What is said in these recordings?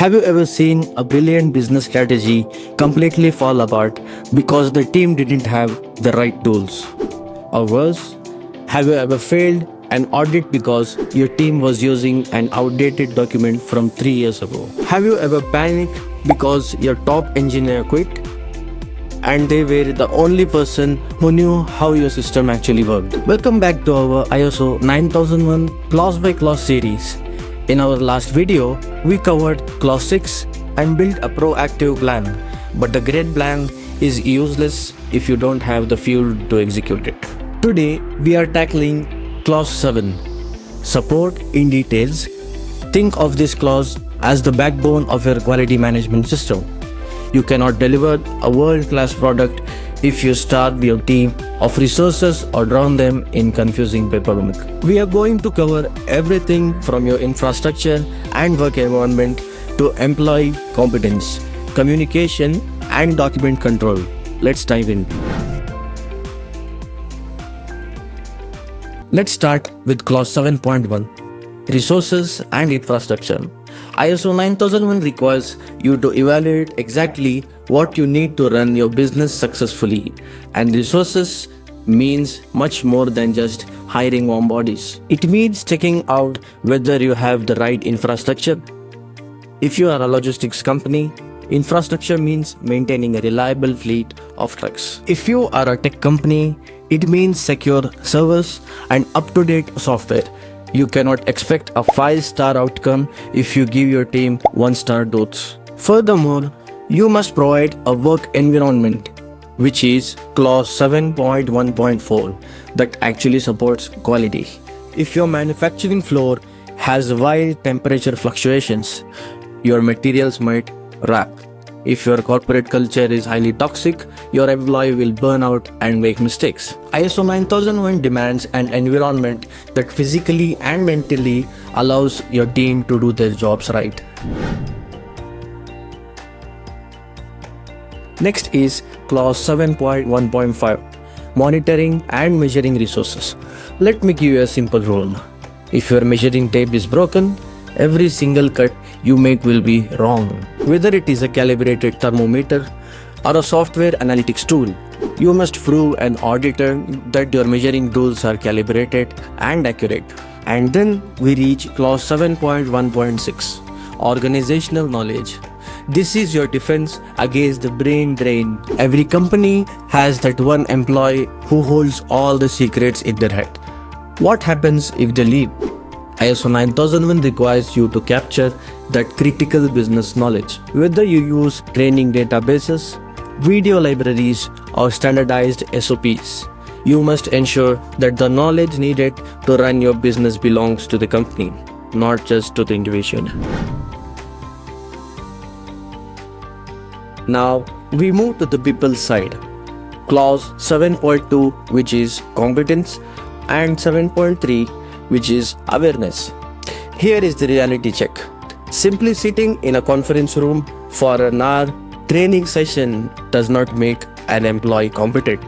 Have you ever seen a brilliant business strategy completely fall apart because the team didn't have the right tools? Or worse, have you ever failed an audit because your team was using an outdated document from 3 years ago? Have you ever panicked because your top engineer quit and they were the only person who knew how your system actually worked? Welcome back to our ISO 9001 clause by clause series. In our last video, we covered clause 6 and built a proactive plan. But the great plan is useless if you don't have the fuel to execute it. Today, we are tackling clause 7, support in details. Think of this clause as the backbone of your quality management system. You cannot deliver a world-class product if you starve your team of resources or drown them in confusing paperwork. We are going to cover everything from your infrastructure and work environment to employee competence, communication, and document control. Let's dive in. Let's start with clause 7.1, resources and infrastructure. ISO 9001 requires you to evaluate exactly what you need to run your business successfully, and resources means much more than just hiring warm bodies. It means checking out whether you have the right infrastructure. If you are a logistics company, infrastructure means maintaining a reliable fleet of trucks. If you are a tech company, it means secure servers and up-to-date software. You cannot expect a 5-star outcome if you give your team 1-star notes. Furthermore, you must provide a work environment, which is clause 7.1.4, that actually supports quality. If your manufacturing floor has wild temperature fluctuations, your materials might rot. If your corporate culture is highly toxic, your employee will burn out and make mistakes. ISO 9001 demands an environment that physically and mentally allows your team to do their jobs right. Next is clause 7.1.5, monitoring and measuring resources. Let me give you a simple rule. If your measuring tape is broken, every single cut you make will be wrong. Whether it is a calibrated thermometer or a software analytics tool, you must prove an auditor that your measuring tools are calibrated and accurate. And then we reach clause 7.1.6, organizational knowledge. This is your defense against the brain drain. Every company has that one employee who holds all the secrets in their head. What happens if they leave? ISO 9001 requires you to capture that critical business knowledge. Whether you use training databases, video libraries, or standardized SOPs, you must ensure that the knowledge needed to run your business belongs to the company, not just to the individual. Now, we move to the people side. Clause 7.2, which is competence, and 7.3, which is awareness. Here is the reality check. Simply sitting in a conference room for an hour training session does not make an employee competent.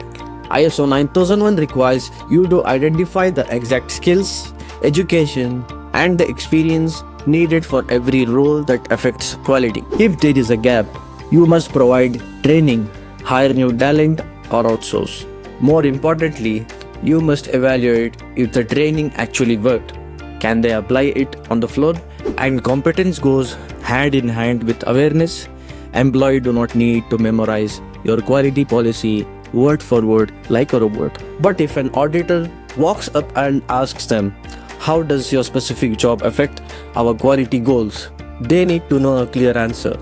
ISO 9001 requires you to identify the exact skills, education, and the experience needed for every role that affects quality. If there is a gap, you must provide training, hire new talent, or outsource. More importantly, you must evaluate if the training actually worked. Can they apply it on the floor? And competence goes hand in hand with awareness. Employees do not need to memorize your quality policy word for word like a robot. But if an auditor walks up and asks them, how does your specific job affect our quality goals? They need to know a clear answer.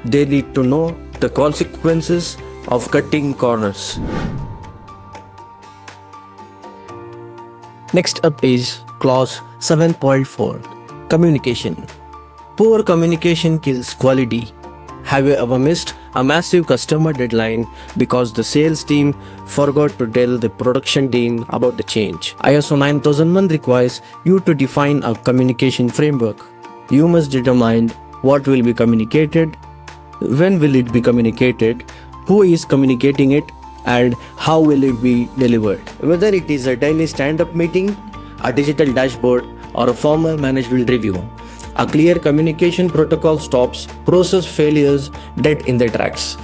They need to know the consequences of cutting corners. Next up is clause 7.4, communication. Poor communication kills quality. Have you ever missed a massive customer deadline because the sales team forgot to tell the production team about the change? ISO 9001 requires you to define a communication framework. You must determine what will be communicated, when will it be communicated, who is communicating it, and how will it be delivered. Whether it is a daily stand-up meeting, a digital dashboard, or a formal management review, A clear communication protocol stops process failures dead in their tracks.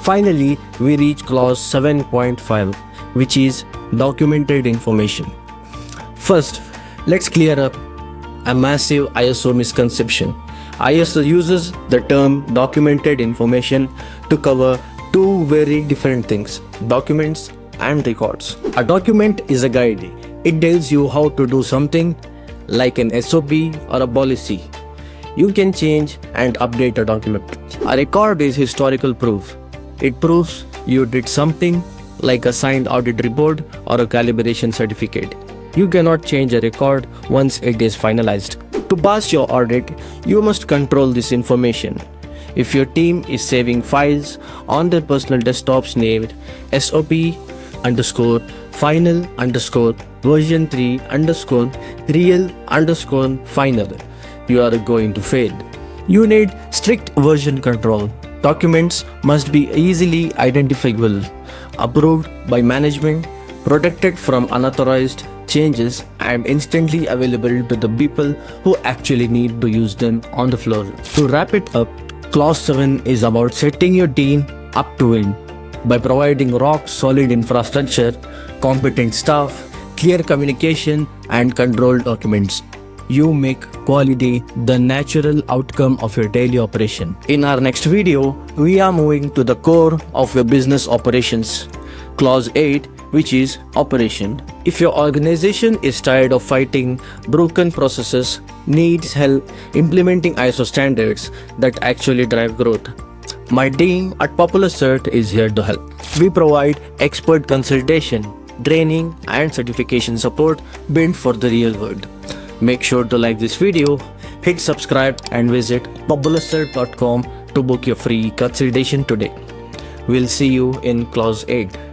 Finally, we reach clause 7.5, which is documented information. First, let's clear up a massive ISO misconception. ISO uses the term documented information to cover two very different things: documents and records. A document is a guide. It tells you how to do something, like an SOP or a policy. You can change and update a document. A record is historical proof. It proves you did something, like a signed audit report or a calibration certificate. You cannot change a record once it is finalized. To pass your audit, you must control this information. If your team is saving files on their personal desktops named SOP underscore final underscore version 3 underscore real underscore final, you are going to fail. You need strict version control. Documents must be easily identifiable, approved by management, protected from unauthorized changes, and instantly available to the people who actually need to use them on the floor. To wrap it up, Clause 7 is about setting your team up to win by providing rock solid infrastructure, competent staff, clear communication, and controlled documents. You make quality the natural outcome of your daily operation. In our next video, we are moving to the core of your business operations. Clause 8, which is operation. If your organization is tired of fighting broken processes, needs help implementing ISO standards that actually drive growth, my team at Popularcert is here to help. We provide expert consultation, training, and certification support built for the real world. Make sure to like this video, hit subscribe, and visit popularcert.com to book your free consultation today. We'll see you in Clause 8.